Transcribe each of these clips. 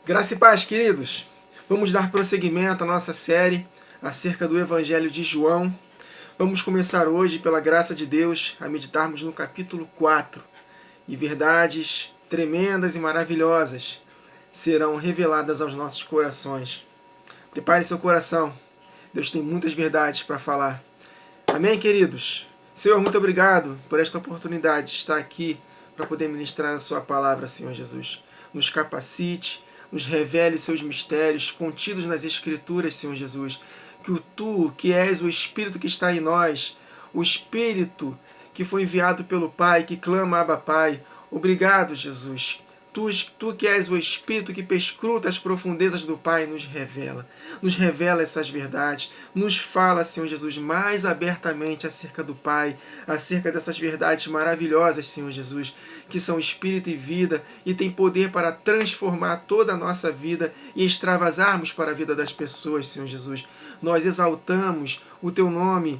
Graça e paz, queridos. Vamos dar prosseguimento à nossa série acerca do Evangelho de João. Vamos começar hoje, pela graça de Deus, a meditarmos no capítulo 4. E verdades tremendas e maravilhosas serão reveladas aos nossos corações. Prepare seu coração. Deus tem muitas verdades para falar. Amém, queridos? Senhor, muito obrigado por esta oportunidade de estar aqui para poder ministrar a sua palavra, Senhor Jesus. Nos capacite, nos revele seus mistérios contidos nas Escrituras, Senhor Jesus. Que Tu, que és o Espírito que está em nós, o Espírito que foi enviado pelo Pai, que clama Abba Pai. Obrigado, Jesus. Tu que és o Espírito que perscruta as profundezas do Pai, nos revela essas verdades, nos fala, Senhor Jesus, mais abertamente acerca do Pai, acerca dessas verdades maravilhosas, Senhor Jesus, que são Espírito e vida e tem poder para transformar toda a nossa vida e extravasarmos para a vida das pessoas, Senhor Jesus. Nós exaltamos o Teu nome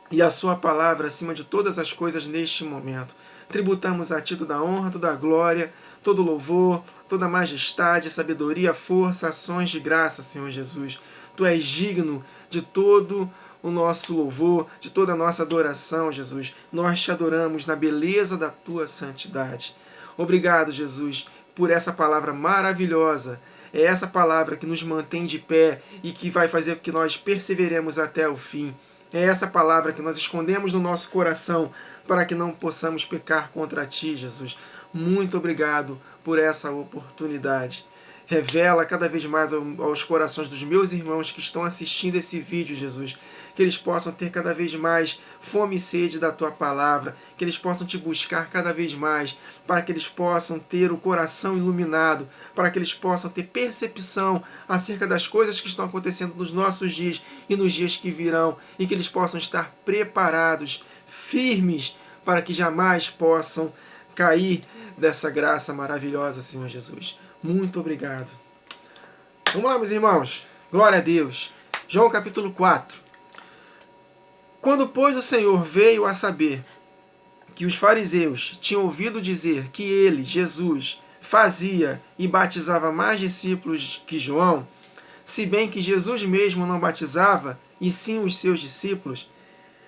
e a Sua palavra acima de todas as coisas neste momento. Tributamos a Ti toda a honra, toda a glória, todo louvor, toda a majestade, sabedoria, força, ações de graça, Senhor Jesus. Tu és digno de todo o nosso louvor, de toda a nossa adoração, Jesus. Nós te adoramos na beleza da Tua santidade. Obrigado, Jesus, por essa palavra maravilhosa. É essa palavra que nos mantém de pé e que vai fazer com que nós perseveremos até o fim. É essa palavra que nós escondemos no nosso coração para que não possamos pecar contra Ti, Jesus. Muito obrigado por essa oportunidade. Revela cada vez mais aos corações dos meus irmãos que estão assistindo esse vídeo, Jesus, que eles possam ter cada vez mais fome e sede da Tua palavra, que eles possam Te buscar cada vez mais, para que eles possam ter o coração iluminado, para que eles possam ter percepção acerca das coisas que estão acontecendo nos nossos dias e nos dias que virão, e que eles possam estar preparados, firmes, para que jamais possam cair dessa graça maravilhosa, Senhor Jesus. Muito obrigado. Vamos lá, meus irmãos. Glória a Deus. João capítulo 4. Quando, pois, o Senhor veio a saber que os fariseus tinham ouvido dizer que ele, Jesus, fazia e batizava mais discípulos que João, se bem que Jesus mesmo não batizava, e sim os seus discípulos,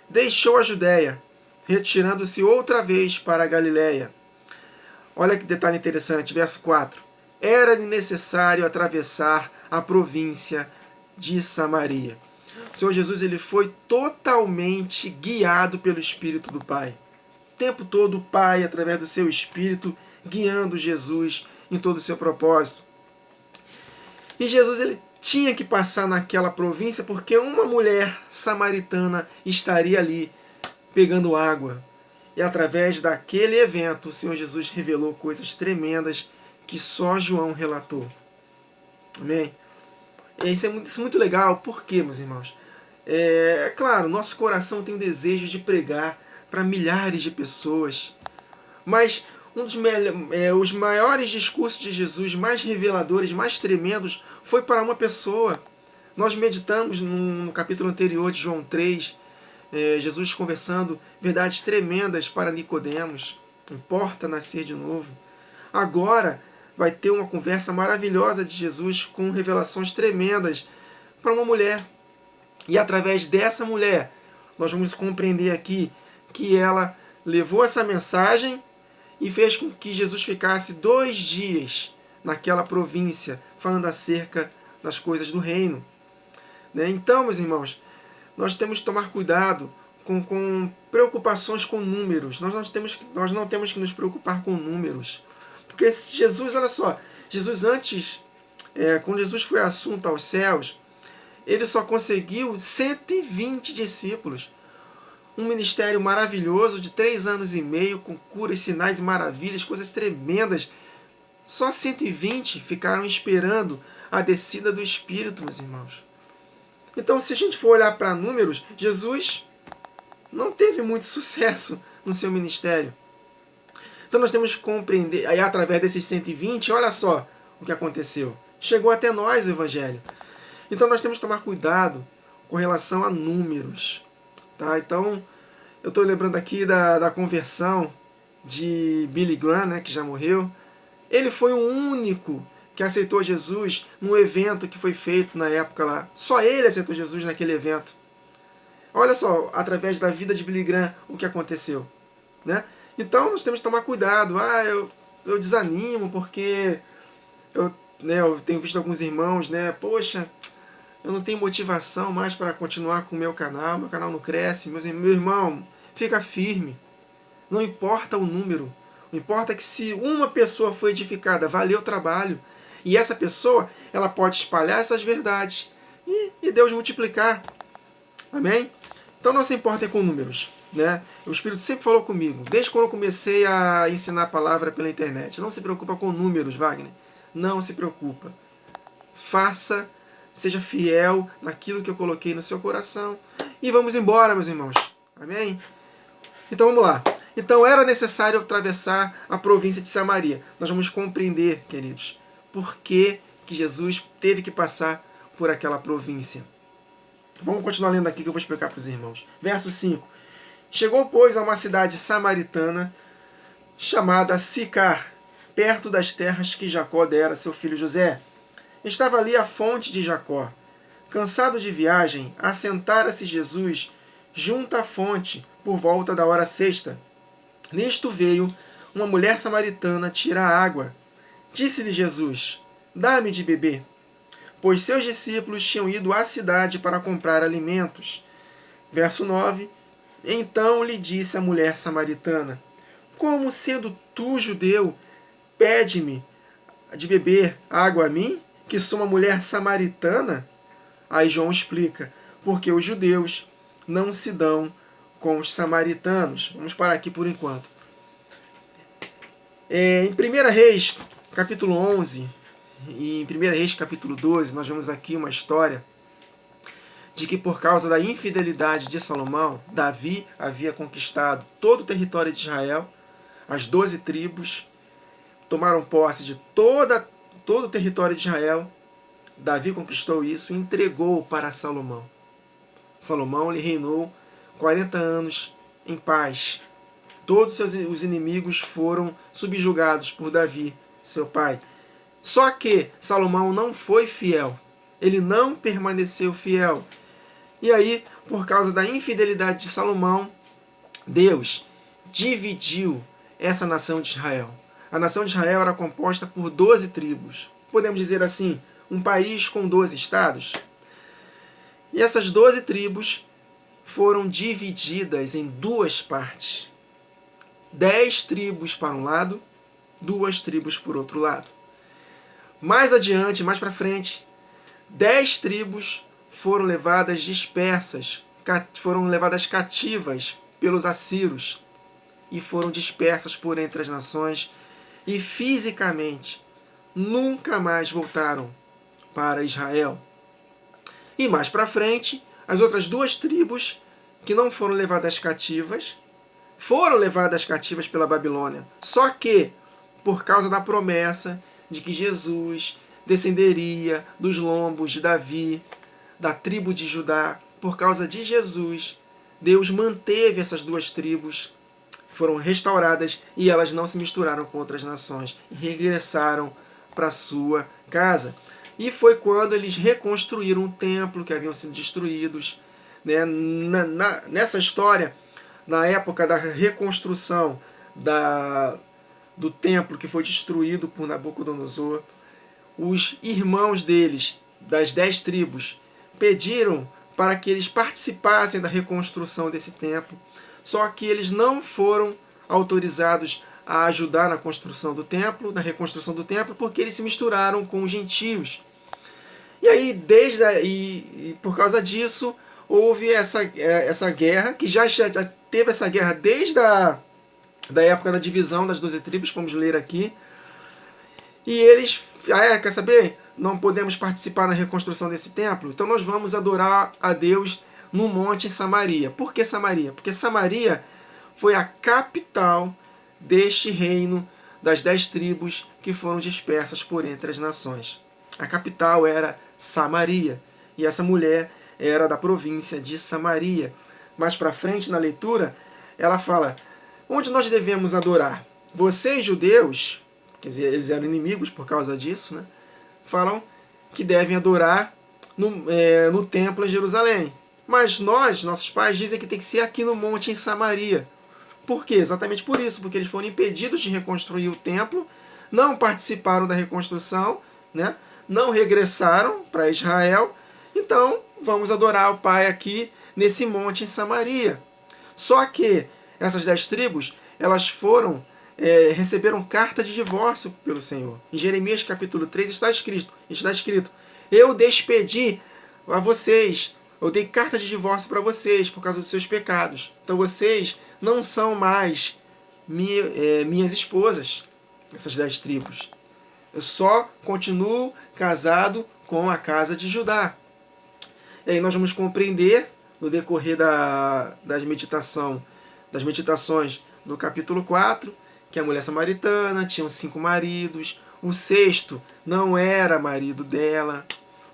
deixou a Judéia, retirando-se outra vez para a Galiléia. Olha que detalhe interessante, verso 4. Era-lhe necessário atravessar a província de Samaria. O Senhor Jesus ele foi totalmente guiado pelo Espírito do Pai. O tempo todo o Pai, através do seu Espírito, guiando Jesus em todo o seu propósito. E Jesus ele tinha que passar naquela província porque uma mulher samaritana estaria ali pegando água. E através daquele evento, o Senhor Jesus revelou coisas tremendas que só João relatou. Amém? E isso é muito legal. Por quê, meus irmãos? É claro, nosso coração tem o desejo de pregar para milhares de pessoas. Mas os maiores discursos de Jesus, mais reveladores, mais tremendos, foi para uma pessoa. Nós meditamos no capítulo anterior de João 3, Jesus conversando verdades tremendas para Nicodemos. Importa nascer de novo. Agora vai ter uma conversa maravilhosa de Jesus com revelações tremendas para uma mulher. E através dessa mulher, nós vamos compreender aqui que ela levou essa mensagem e fez com que Jesus ficasse 2 dias naquela província, falando acerca das coisas do reino. Então, meus irmãos, nós temos que tomar cuidado com preocupações com números. Nós não temos que nos preocupar com números. Porque Jesus, olha só, Jesus antes, quando Jesus foi assunto aos céus, ele só conseguiu 120 discípulos. Um ministério maravilhoso de 3 anos e meio, com curas, sinais e maravilhas, coisas tremendas. Só 120 ficaram esperando a descida do Espírito, meus irmãos. Então, se a gente for olhar para números, Jesus não teve muito sucesso no seu ministério. Então nós temos que compreender, aí através desses 120, olha só o que aconteceu. Chegou até nós o Evangelho. Então nós temos que tomar cuidado com relação a números. Tá? Então, eu estou lembrando aqui da conversão de Billy Graham, né, que já morreu. Ele foi o único que aceitou Jesus num evento que foi feito na época lá. Só ele aceitou Jesus naquele evento. Olha só, através da vida de Billy Graham, o que aconteceu. Né? Então nós temos que tomar cuidado. Eu desanimo porque eu tenho visto alguns irmãos, né? Poxa, eu não tenho motivação mais para continuar com o meu canal não cresce. Meu irmão, fica firme. Não importa o número. O importa é que se uma pessoa foi edificada, valeu o trabalho. E essa pessoa, ela pode espalhar essas verdades e Deus multiplicar. Amém? Então não se importem com números. Né? O Espírito sempre falou comigo, desde quando eu comecei a ensinar a palavra pela internet. Não se preocupa com números, Wagner. Não se preocupa. Faça, seja fiel naquilo que eu coloquei no seu coração. E vamos embora, meus irmãos. Amém? Então vamos lá. Então era necessário atravessar a província de Samaria. Nós vamos compreender, queridos, por que Jesus teve que passar por aquela província. Vamos continuar lendo aqui que eu vou explicar para os irmãos. Verso 5. Chegou, pois, a uma cidade samaritana chamada Sicar, perto das terras que Jacó dera a seu filho José. Estava ali a fonte de Jacó. Cansado de viagem, assentara-se Jesus junto à fonte por volta da hora sexta. Nisto veio uma mulher samaritana tirar água. Disse-lhe Jesus: dá-me de beber. Pois seus discípulos tinham ido à cidade para comprar alimentos. Verso 9. Então lhe disse a mulher samaritana: como sendo tu, judeu, pede-me de beber água a mim, que sou uma mulher samaritana? Aí João explica: porque os judeus não se dão com os samaritanos. Vamos parar aqui por enquanto. Em 1 Reis, capítulo 11, e em 1 Reis, capítulo 12, nós vemos aqui uma história de que por causa da infidelidade de Salomão, Davi havia conquistado todo o território de Israel, as 12 tribos tomaram posse de todo o território de Israel. Davi conquistou isso e entregou para Salomão. Salomão lhe reinou 40 anos em paz. Todos os inimigos foram subjugados por Davi, seu pai. Só que Salomão não foi fiel. Ele não permaneceu fiel. E aí, por causa da infidelidade de Salomão, Deus dividiu essa nação de Israel. A nação de Israel era composta por 12 tribos. Podemos dizer assim, um país com 12 estados. E essas 12 tribos foram divididas em duas partes. 10 tribos para um lado, 2 tribos por outro lado. Mais adiante, mais para frente, 10 tribos foram levadas dispersas, foram levadas cativas pelos assírios e foram dispersas por entre as nações e fisicamente nunca mais voltaram para Israel. E mais para frente, as outras 2 tribos que não foram levadas cativas, foram levadas cativas pela Babilônia. Só que, por causa da promessa de que Jesus descenderia dos lombos de Davi, da tribo de Judá, por causa de Jesus, Deus manteve essas 2 tribos, foram restauradas e elas não se misturaram com outras nações e regressaram para sua casa. E foi quando eles reconstruíram o templo que haviam sido destruídos. Né? Nessa história, na época da reconstrução do templo que foi destruído por Nabucodonosor, os irmãos deles, das 10 tribos, pediram para que eles participassem da reconstrução desse templo, só que eles não foram autorizados a ajudar na construção do templo, na reconstrução do templo, porque eles se misturaram com os gentios. E aí, por causa disso, houve essa guerra, que já teve essa guerra desde da época da divisão das 12 tribos, vamos ler aqui. E eles, quer saber? Não podemos participar na reconstrução desse templo, então nós vamos adorar a Deus no monte em Samaria. Por que Samaria? Porque Samaria foi a capital deste reino das 10 tribos que foram dispersas por entre as nações. A capital era Samaria, e essa mulher era da província de Samaria. Mais para frente na leitura, ela fala: onde nós devemos adorar? Vocês, judeus, quer dizer, eles eram inimigos por causa disso, né? falam que devem adorar no templo em Jerusalém. Mas nossos pais dizem que tem que ser aqui no monte em Samaria. Por quê? Exatamente por isso, porque eles foram impedidos de reconstruir o templo, não participaram da reconstrução, né? Não regressaram para Israel, então vamos adorar o Pai aqui nesse monte em Samaria. Só que essas 10 tribos, elas receberam carta de divórcio pelo Senhor. Em Jeremias capítulo 3 está escrito: eu despedi a vocês, eu dei carta de divórcio para vocês por causa dos seus pecados. Então vocês não são mais minhas esposas, essas 10 tribos. Eu só continuo casado com a casa de Judá. E aí nós vamos compreender no decorrer das meditações do capítulo 4, que a mulher samaritana tinha 5 maridos, o 6º não era marido dela,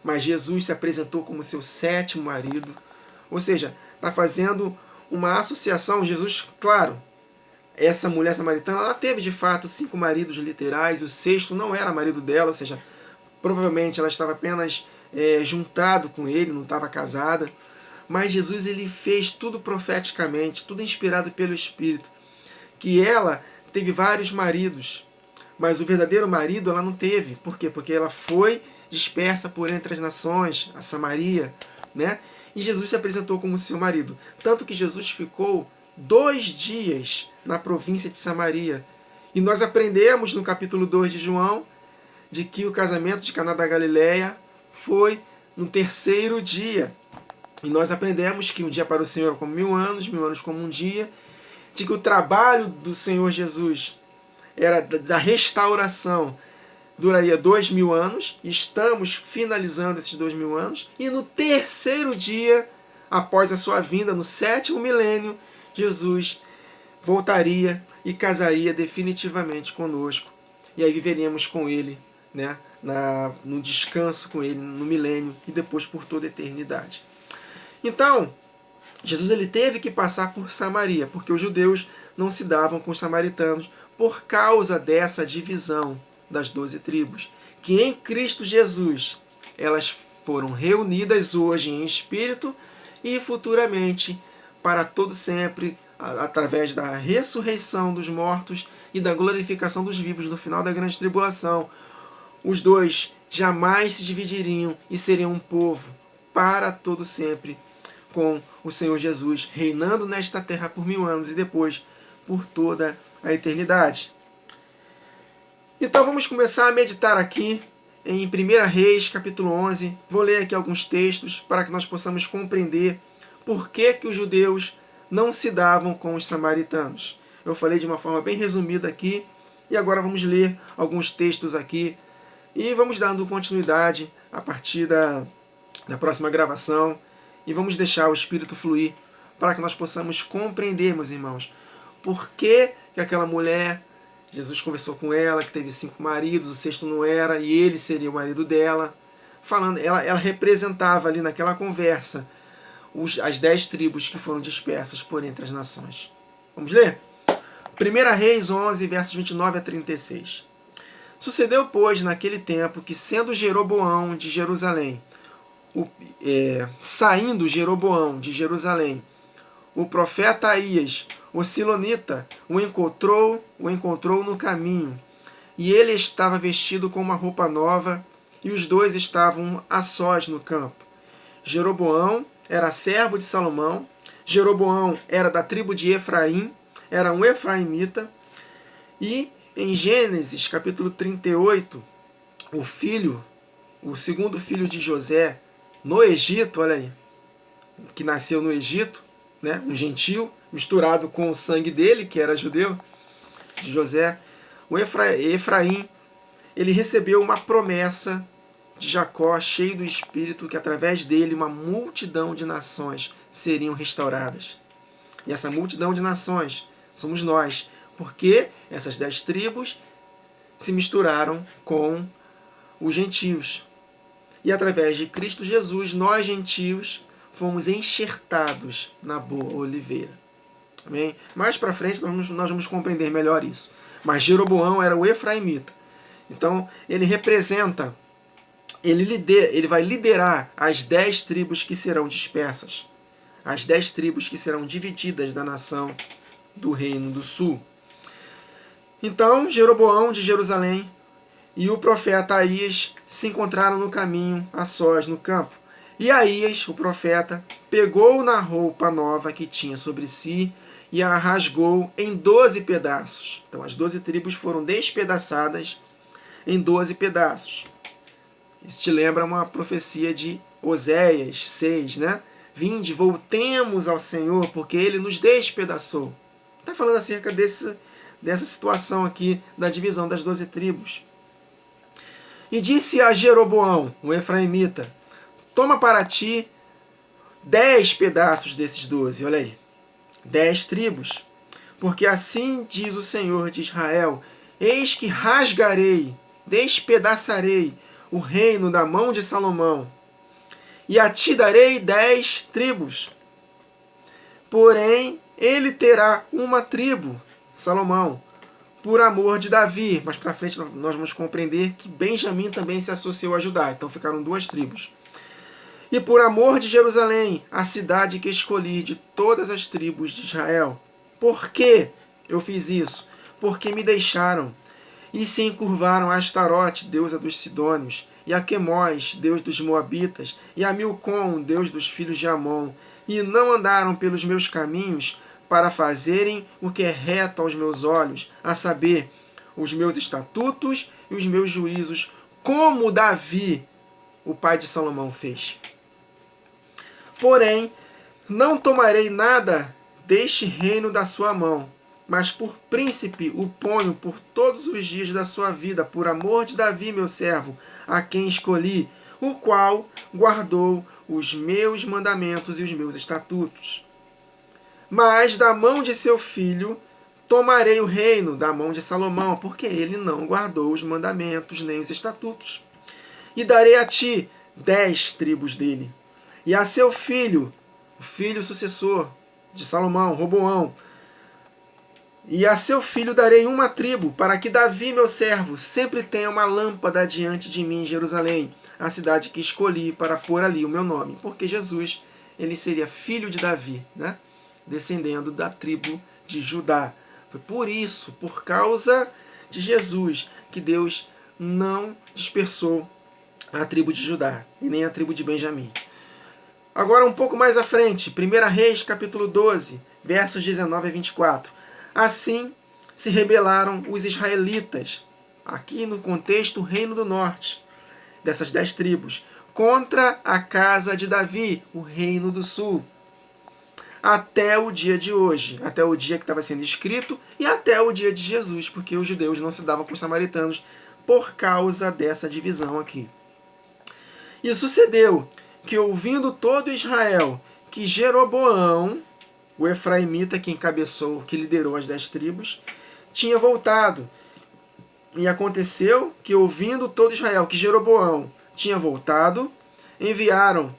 mas Jesus se apresentou como seu 7º marido. Ou seja, está fazendo uma associação. Jesus, claro, essa mulher samaritana, ela teve de fato 5 maridos literais, e o 6º não era marido dela, ou seja, provavelmente ela estava apenas juntado com ele, não estava casada. Mas Jesus, ele fez tudo profeticamente, tudo inspirado pelo Espírito, que ela teve vários maridos, mas o verdadeiro marido ela não teve. Por quê? Porque ela foi dispersa por entre as nações, a Samaria, né? E Jesus se apresentou como seu marido. Tanto que Jesus ficou 2 dias na província de Samaria. E nós aprendemos no capítulo 2 de João, de que o casamento de Caná da Galileia foi no 3º dia. E nós aprendemos que um dia para o Senhor é como 1000 anos, 1000 anos como um dia, de que o trabalho do Senhor Jesus era da restauração, duraria 2000 anos, e estamos finalizando esses 2000 anos, e no 3º dia, após a sua vinda, no 7º milênio, Jesus voltaria e casaria definitivamente conosco, e aí viveríamos com ele, né, no descanso com ele, no milênio, e depois por toda a eternidade. Então, Jesus ele teve que passar por Samaria, porque os judeus não se davam com os samaritanos por causa dessa divisão das 12 tribos, que em Cristo Jesus elas foram reunidas hoje em espírito e futuramente para todo sempre, através da ressurreição dos mortos e da glorificação dos vivos no final da grande tribulação. Os dois jamais se dividiriam e seriam um povo para todo sempre, com o Senhor Jesus reinando nesta terra por 1000 anos e depois por toda a eternidade. Então vamos começar a meditar aqui em 1 Reis, capítulo 11. Vou ler aqui alguns textos para que nós possamos compreender por que os judeus não se davam com os samaritanos. Eu falei de uma forma bem resumida aqui, e agora vamos ler alguns textos aqui e vamos dando continuidade a partir da próxima gravação. E vamos deixar o Espírito fluir para que nós possamos compreender, meus irmãos, por que aquela mulher, Jesus conversou com ela, que teve 5 maridos, o 6º não era, e ele seria o marido dela. Falando, ela representava ali naquela conversa as 10 tribos que foram dispersas por entre as nações. Vamos ler? 1 Reis 11, versos 29 a 36. Sucedeu, pois, naquele tempo que, sendo Jeroboão de Jerusalém, saindo Jeroboão de Jerusalém, o profeta Aías, o silonita, o encontrou no caminho, e ele estava vestido com uma roupa nova, e os dois estavam a sós no campo. Jeroboão era servo de Salomão, Jeroboão era da tribo de Efraim, era um efraimita, e em Gênesis capítulo 38, o segundo filho de José, no Egito, olha aí, que nasceu no Egito, né, um gentil, misturado com o sangue dele, que era judeu, de José, o Efraim, ele recebeu uma promessa de Jacó, cheio do Espírito, que através dele uma multidão de nações seriam restauradas. E essa multidão de nações somos nós, porque essas 10 tribos se misturaram com os gentios. E através de Cristo Jesus, nós gentios fomos enxertados na boa oliveira. Amém? Mais para frente nós vamos compreender melhor isso. Mas Jeroboão era o efraimita. Então ele representa ele vai liderar as 10 tribos que serão dispersas, as 10 tribos que serão divididas da nação do Reino do Sul. Então, Jeroboão de Jerusalém e o profeta Aías se encontraram no caminho, a sós, no campo. E Aías, o profeta, pegou na roupa nova que tinha sobre si e a rasgou em 12 pedaços. Então, as 12 tribos foram despedaçadas em 12 pedaços. Isso te lembra uma profecia de Oséias 6, né? Vinde, voltemos ao Senhor, porque Ele nos despedaçou. Está falando acerca dessa situação aqui da divisão das 12 tribos. E disse a Jeroboão, o efraimita, toma para ti 10 pedaços desses 12, olha aí, 10 tribos, porque assim diz o Senhor de Israel, eis que rasgarei, despedaçarei o reino da mão de Salomão, e a ti darei 10 tribos. Porém, ele terá uma tribo, Salomão, por amor de Davi. Mais para frente nós vamos compreender que Benjamim também se associou a Judá. Então ficaram 2 tribos. E por amor de Jerusalém, a cidade que escolhi de todas as tribos de Israel. Por que eu fiz isso? Porque me deixaram e se encurvaram a Astarote, deusa dos Sidônios, e a Quemós, deus dos Moabitas, e a Milcom, deus dos filhos de Amon, e não andaram pelos meus caminhos para fazerem o que é reto aos meus olhos, a saber, os meus estatutos e os meus juízos, como Davi, o pai de Salomão, fez. Porém, não tomarei nada deste reino da sua mão, mas por príncipe o ponho por todos os dias da sua vida, por amor de Davi, meu servo, a quem escolhi, o qual guardou os meus mandamentos e os meus estatutos. Mas da mão de seu filho tomarei o reino, da mão de Salomão, porque ele não guardou os mandamentos nem os estatutos. E darei a ti 10 tribos dele, e a seu filho, o filho sucessor de Salomão, Roboão, e a seu filho darei uma tribo, para que Davi, meu servo, sempre tenha uma lâmpada diante de mim em Jerusalém, a cidade que escolhi para pôr ali o meu nome. Porque Jesus, ele seria filho de Davi, né? Descendendo da tribo de Judá. Foi por isso, por causa de Jesus, que Deus não dispersou a tribo de Judá e nem a tribo de Benjamim. Agora um pouco mais à frente, 1 Reis, capítulo 12, versos 19 a 24. Assim se rebelaram os israelitas, aqui no contexto o reino do norte, dessas 10 tribos, contra a casa de Davi, o reino do sul, até o dia de hoje, até o dia que estava sendo escrito e até o dia de Jesus, porque os judeus não se davam com os samaritanos por causa dessa divisão aqui. E sucedeu que, ouvindo todo Israel que Jeroboão, o efraimita que encabeçou, que liderou as 10 tribos, tinha voltado. E aconteceu que, ouvindo todo Israel que Jeroboão tinha voltado, enviaram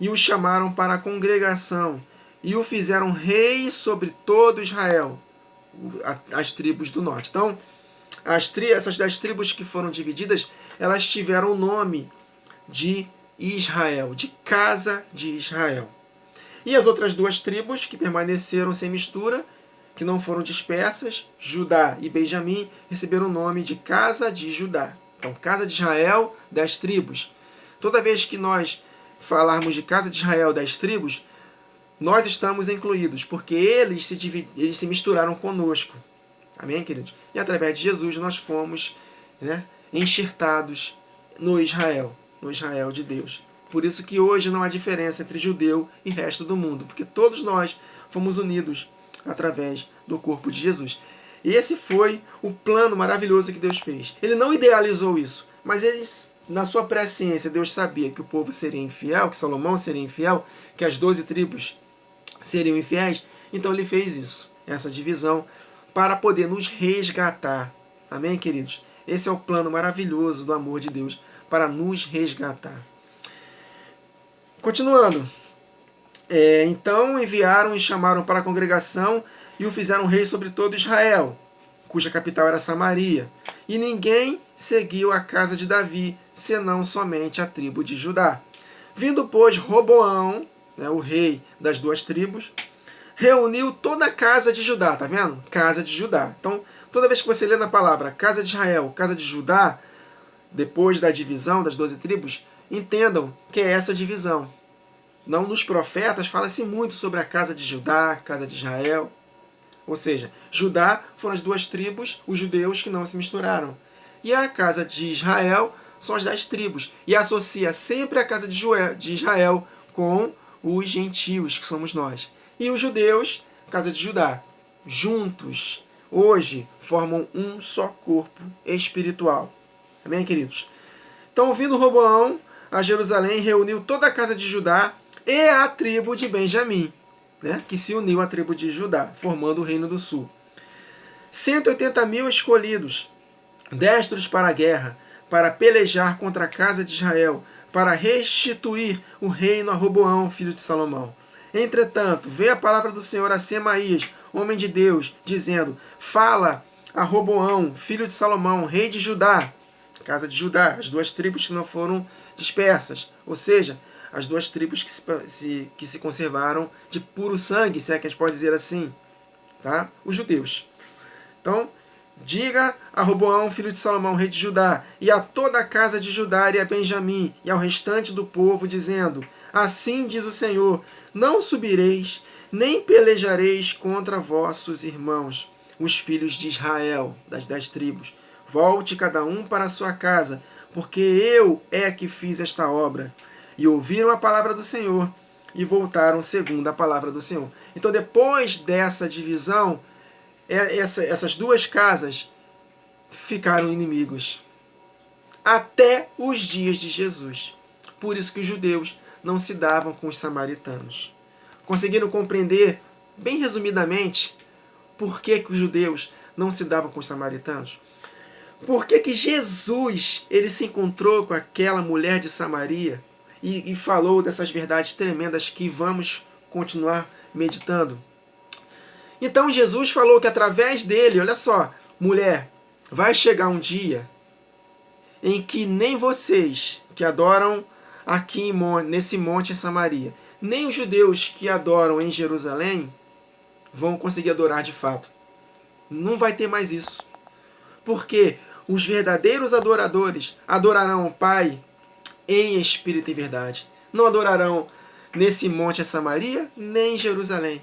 e o chamaram para a congregação e o fizeram rei sobre todo Israel, as tribos do norte. Então, essas 10 tribos que foram divididas, elas tiveram o nome de Israel, de casa de Israel. E as outras 2 tribos que permaneceram sem mistura, que não foram dispersas, Judá e Benjamim, receberam o nome de casa de Judá. Então, casa de Israel, 10 tribos. Toda vez que nós falarmos de casa de Israel, 10 tribos, nós estamos incluídos, porque eles se misturaram conosco. Amém, queridos? E através de Jesus nós fomos, né, enxertados no Israel de Deus. Por isso que hoje não há diferença entre judeu e resto do mundo, porque todos nós fomos unidos através do corpo de Jesus. E esse foi o plano maravilhoso que Deus fez. Ele não idealizou isso, mas ele, na sua presciência, Deus sabia que o povo seria infiel, que Salomão seria infiel, que as 12 tribos seriam infiéis, então ele fez isso, essa divisão, para poder nos resgatar. Amém, queridos? Esse é o plano maravilhoso do amor de Deus, para nos resgatar. Continuando. Então enviaram e chamaram para a congregação e o fizeram rei sobre todo Israel, cuja capital era Samaria. E ninguém seguiu a casa de Davi, senão somente a tribo de Judá. Vindo, pois, Roboão, né, o rei das duas tribos, reuniu toda a casa de Judá, tá vendo? Casa de Judá. Então, toda vez que você lê na palavra casa de Israel, casa de Judá, depois da divisão das 12 tribos, entendam que é essa divisão. Não nos profetas fala-se muito sobre a casa de Judá, casa de Israel. Ou seja, Judá foram as duas tribos, os judeus que não se misturaram. E a casa de Israel são as 10 tribos. E associa sempre a casa de Israel com os gentios, que somos nós. E os judeus, casa de Judá. Juntos, hoje, formam um só corpo espiritual. Amém, queridos? Então, vindo Roboão a Jerusalém, reuniu toda a casa de Judá e a tribo de Benjamim, né, que se uniu à tribo de Judá, formando o Reino do Sul. 180.000 escolhidos, destros para a guerra, para pelejar contra a casa de Israel, para restituir o reino a Roboão, filho de Salomão. Entretanto, veio a palavra do Senhor a Semaías, homem de Deus, dizendo: fala a Roboão, filho de Salomão, rei de Judá, casa de Judá, as duas tribos que não foram dispersas, ou seja, as duas tribos que se conservaram de puro sangue, se é que a gente pode dizer assim, tá? Os judeus. Então, diga a Roboão, filho de Salomão, rei de Judá, e a toda a casa de Judá e a Benjamim, e ao restante do povo, dizendo: assim diz o Senhor, não subireis, nem pelejareis contra vossos irmãos, os filhos de Israel, das 10 tribos. Volte cada um para a sua casa, porque eu é que fiz esta obra. E ouviram a palavra do Senhor, e voltaram segundo a palavra do Senhor. Então, depois dessa divisão, essas duas casas ficaram inimigos até os dias de Jesus. Por isso que os judeus não se davam com os samaritanos. Conseguiram compreender, bem resumidamente, por que os judeus não se davam com os samaritanos? Por que Jesus ele se encontrou com aquela mulher de Samaria e falou dessas verdades tremendas que vamos continuar meditando? Então Jesus falou que através dele, olha só, mulher, vai chegar um dia em que nem vocês que adoram aqui nesse monte em Samaria, nem os judeus que adoram em Jerusalém vão conseguir adorar de fato. Não vai ter mais isso. Porque os verdadeiros adoradores adorarão o Pai em espírito e verdade. Não adorarão nesse monte em Samaria, nem em Jerusalém.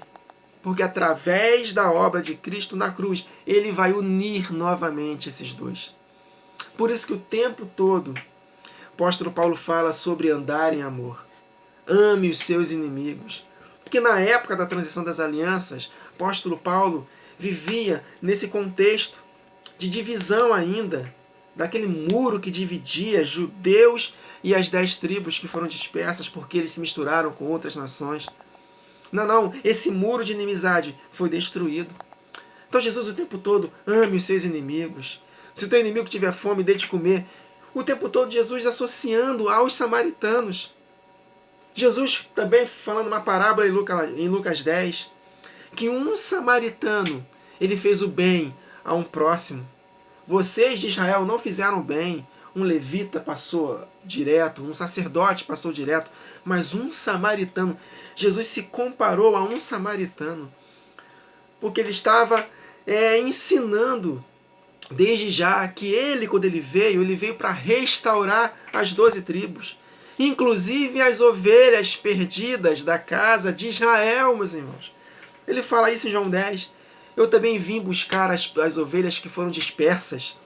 Porque através da obra de Cristo na cruz, ele vai unir novamente esses dois. Por isso que o tempo todo, o apóstolo Paulo fala sobre andar em amor. Ame os seus inimigos. Porque na época da transição das alianças, o apóstolo Paulo vivia nesse contexto de divisão ainda, daquele muro que dividia judeus e as 10 tribos que foram dispersas porque eles se misturaram com outras nações. Não, esse muro de inimizade foi destruído. Então Jesus o tempo todo, ame os seus inimigos. Se o teu inimigo tiver fome, dê de comer. O tempo todo Jesus associando aos samaritanos. Jesus também falando uma parábola em Lucas 10, que um samaritano, ele fez o bem a um próximo. Vocês de Israel não fizeram bem. Um levita passou direto, um sacerdote passou direto, mas um samaritano, Jesus se comparou a um samaritano, porque ele estava ensinando desde já que ele, quando ele veio para restaurar as 12 tribos, inclusive as ovelhas perdidas da casa de Israel, meus irmãos. Ele fala isso em João 10. Eu também vim buscar as ovelhas que foram dispersas.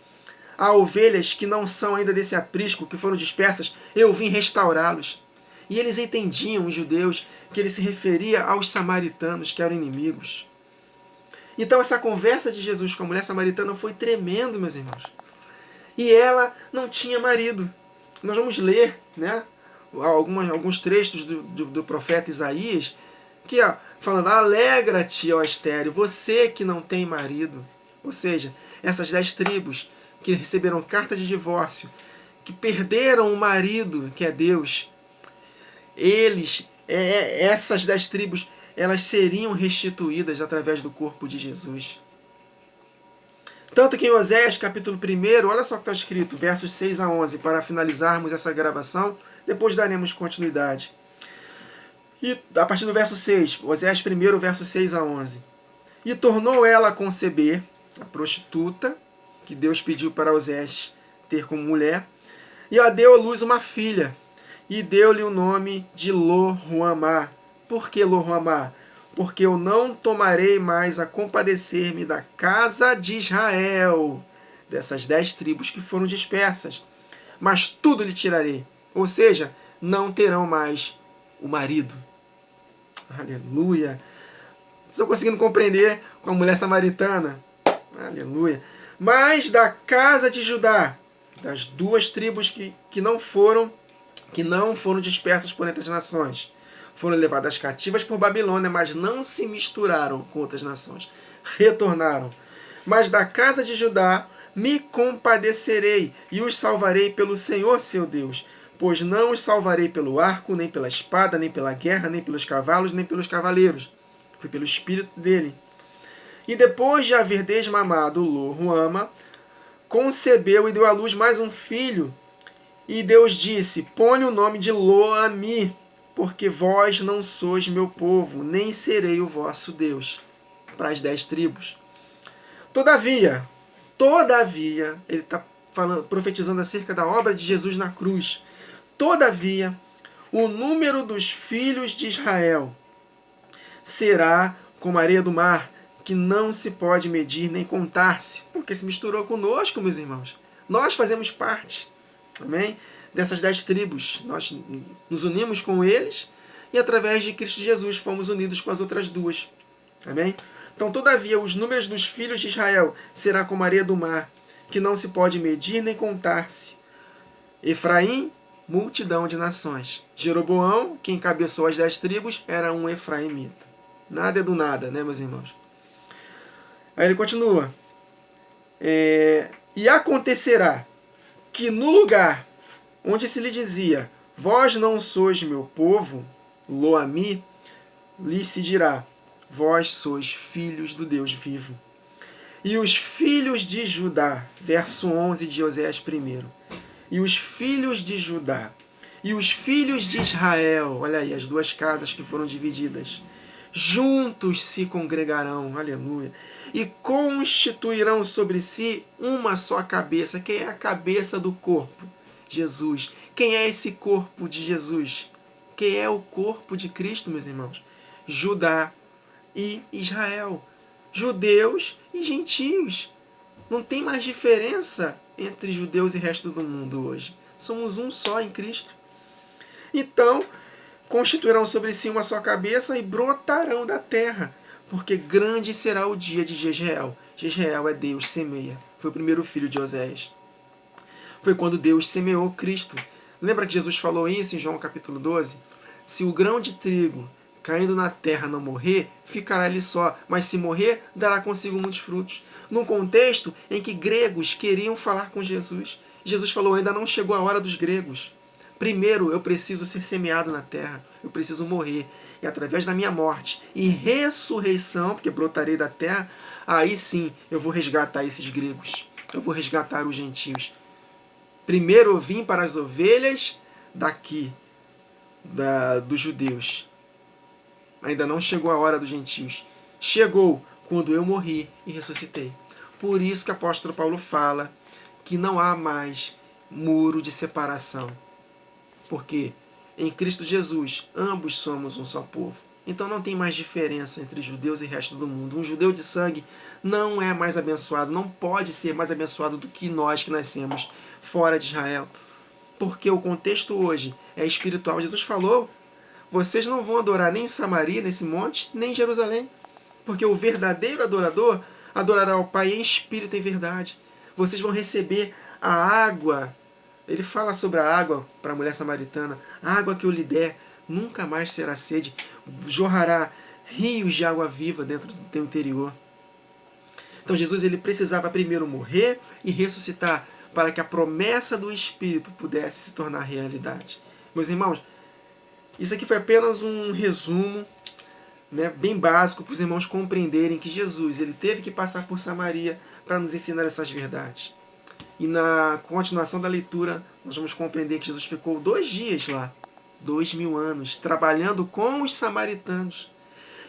Há ovelhas que não são ainda desse aprisco, que foram dispersas, eu vim restaurá-los. E eles entendiam, os judeus, que ele se referia aos samaritanos, que eram inimigos. Então essa conversa de Jesus com a mulher samaritana foi tremendo, meus irmãos. E ela não tinha marido. Nós vamos ler, né, alguns trechos do profeta Isaías, que falando: alegra-te, ó estéril, você que não tem marido. Ou seja, essas 10 tribos que receberam carta de divórcio, que perderam o marido, que é Deus, essas 10 tribos, elas seriam restituídas através do corpo de Jesus. Tanto que em Oséias, capítulo 1, olha só o que está escrito, versos 6 a 11, para finalizarmos essa gravação, depois daremos continuidade. E a partir do verso 6, Oséias 1, verso 6 a 11. E tornou ela a conceber, a prostituta, que Deus pediu para Oséias ter como mulher, e a deu à luz uma filha, e deu-lhe o nome de Lo-Ruamá. Por que Lo-Ruamá? Porque eu não tomarei mais a compadecer-me da casa de Israel, dessas 10 tribos que foram dispersas, mas tudo lhe tirarei. Ou seja, não terão mais o marido. Aleluia. Estou conseguindo compreender com a mulher samaritana. Aleluia. Mas da casa de Judá, das 2 tribos que não foram dispersas por entre as nações, foram levadas cativas por Babilônia, mas não se misturaram com outras nações. Retornaram. Mas da casa de Judá me compadecerei e os salvarei pelo Senhor seu Deus. Pois não os salvarei pelo arco, nem pela espada, nem pela guerra, nem pelos cavalos, nem pelos cavaleiros. Foi pelo Espírito dele. E depois de haver desmamado Lo-Ruama, concebeu e deu à luz mais um filho. E Deus disse, põe o nome de Lo-Ami, porque vós não sois meu povo, nem serei o vosso Deus. Para as 10 tribos. Todavia, ele está profetizando acerca da obra de Jesus na cruz. Todavia, o número dos filhos de Israel será como a areia do mar, que não se pode medir nem contar-se, porque se misturou conosco, meus irmãos. Nós fazemos parte, amém? Dessas 10 tribos. Nós nos unimos com eles e através de Cristo Jesus fomos unidos com as outras 2. Amém? Então, todavia, os números dos filhos de Israel será como a areia do mar, que não se pode medir nem contar-se. Efraim, multidão de nações. Jeroboão, que encabeçou as 10 tribos, era um efraimita. Nada é do nada, né, meus irmãos? Aí ele continua. E acontecerá que no lugar onde se lhe dizia, vós não sois meu povo, Lo-Ami, lhe se dirá, vós sois filhos do Deus vivo. E os filhos de Judá, verso 11 de Oséias 1. E os filhos de Judá e os filhos de Israel, olha aí, as 2 casas que foram divididas, juntos se congregarão, aleluia, e constituirão sobre si uma só cabeça. Quem é a cabeça do corpo? Jesus. Quem é esse corpo de Jesus? Quem é o corpo de Cristo, meus irmãos? Judá e Israel. Judeus e gentios. Não tem mais diferença entre judeus e resto do mundo hoje. Somos um só em Cristo. Então, constituirão sobre si uma só cabeça e brotarão da terra, porque grande será o dia de Jezreel. Jezreel é Deus semeia. Foi o primeiro filho de Oséias. Foi quando Deus semeou Cristo. Lembra que Jesus falou isso em João capítulo 12? Se o grão de trigo caindo na terra não morrer, ficará ali só, mas se morrer, dará consigo muitos frutos. Num contexto em que gregos queriam falar com Jesus. Jesus falou, ainda não chegou a hora dos gregos. Primeiro eu preciso ser semeado na terra, eu preciso morrer. E através da minha morte e ressurreição, porque brotarei da terra, aí sim eu vou resgatar esses gregos. Eu vou resgatar os gentios. Primeiro eu vim para as ovelhas daqui, dos judeus. Ainda não chegou a hora dos gentios. Chegou quando eu morri e ressuscitei. Por isso que o apóstolo Paulo fala que não há mais muro de separação. Porque em Cristo Jesus, ambos somos um só povo. Então não tem mais diferença entre judeus e resto do mundo. Um judeu de sangue não é mais abençoado, não pode ser mais abençoado do que nós que nascemos fora de Israel. Porque o contexto hoje é espiritual. Jesus falou, vocês não vão adorar nem em Samaria, nesse monte, nem em Jerusalém. Porque o verdadeiro adorador adorará ao Pai em espírito e em verdade. Vocês vão receber a água. Ele fala sobre a água para a mulher samaritana. A água que eu lhe der nunca mais será sede. Jorrará rios de água viva dentro do teu interior. Então Jesus ele precisava primeiro morrer e ressuscitar para que a promessa do Espírito pudesse se tornar realidade. Meus irmãos, isso aqui foi apenas um resumo, né, bem básico para os irmãos compreenderem que Jesus ele teve que passar por Samaria para nos ensinar essas verdades. E na continuação da leitura, nós vamos compreender que Jesus ficou 2 dias lá, 2000 anos, trabalhando com os samaritanos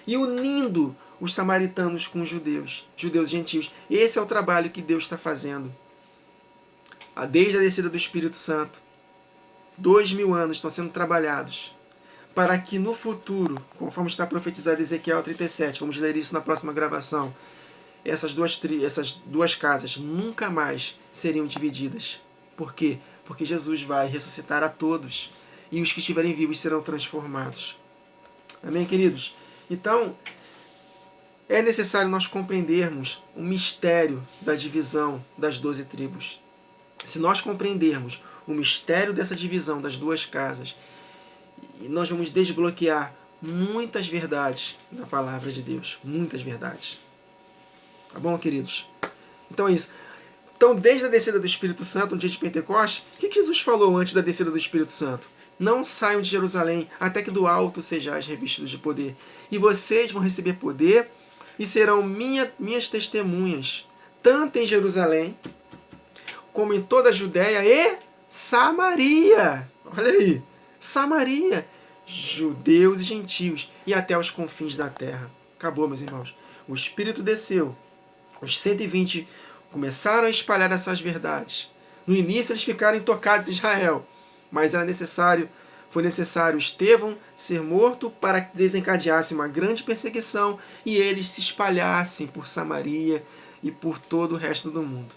e unindo os samaritanos com os judeus e gentios. Esse é o trabalho que Deus está fazendo. Desde a descida do Espírito Santo, 2000 anos estão sendo trabalhados para que no futuro, conforme está profetizado em Ezequiel 37, vamos ler isso na próxima gravação, essas duas casas nunca mais seriam divididas. Por quê? Porque Jesus vai ressuscitar a todos e os que estiverem vivos serão transformados. Amém, queridos? Então, é necessário nós compreendermos o mistério da divisão das 12 tribos. Se nós compreendermos o mistério dessa divisão das 2 casas, nós vamos desbloquear muitas verdades da palavra de Deus. Muitas verdades. Tá bom, queridos? Então é isso. Então, desde a descida do Espírito Santo, no dia de Pentecostes, o que Jesus falou antes da descida do Espírito Santo? Não saiam de Jerusalém até que do alto sejais revestidos de poder. E vocês vão receber poder e serão minhas testemunhas, tanto em Jerusalém, como em toda a Judéia e Samaria. Olha aí, Samaria, judeus e gentios, e até os confins da terra. Acabou, meus irmãos. O Espírito desceu. Os 120 começaram a espalhar essas verdades. No início eles ficaram intocados em Israel, mas foi necessário Estevão ser morto para que desencadeasse uma grande perseguição e eles se espalhassem por Samaria e por todo o resto do mundo.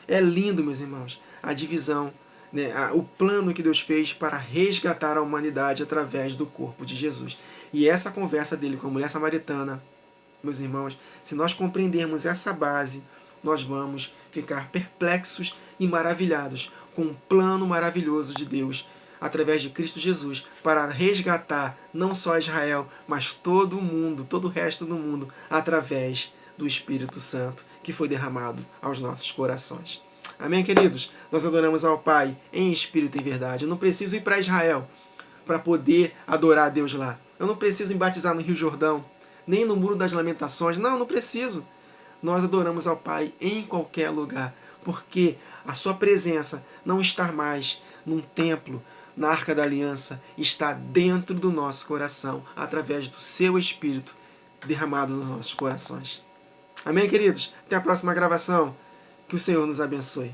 É lindo, meus irmãos, a divisão, né, o plano que Deus fez para resgatar a humanidade através do corpo de Jesus. E essa conversa dele com a mulher samaritana, meus irmãos, se nós compreendermos essa base, nós vamos ficar perplexos e maravilhados com o plano maravilhoso de Deus através de Cristo Jesus para resgatar não só Israel, mas todo o mundo, todo o resto do mundo, através do Espírito Santo que foi derramado aos nossos corações. Amém, queridos? Nós adoramos ao Pai em espírito e em verdade. Eu não preciso ir para Israel para poder adorar a Deus lá. Eu não preciso me batizar no Rio Jordão, nem no Muro das Lamentações. Não preciso. Nós adoramos ao Pai em qualquer lugar, porque a sua presença não está mais num templo, na Arca da Aliança, está dentro do nosso coração, através do seu Espírito derramado nos nossos corações. Amém, queridos? Até a próxima gravação. Que o Senhor nos abençoe.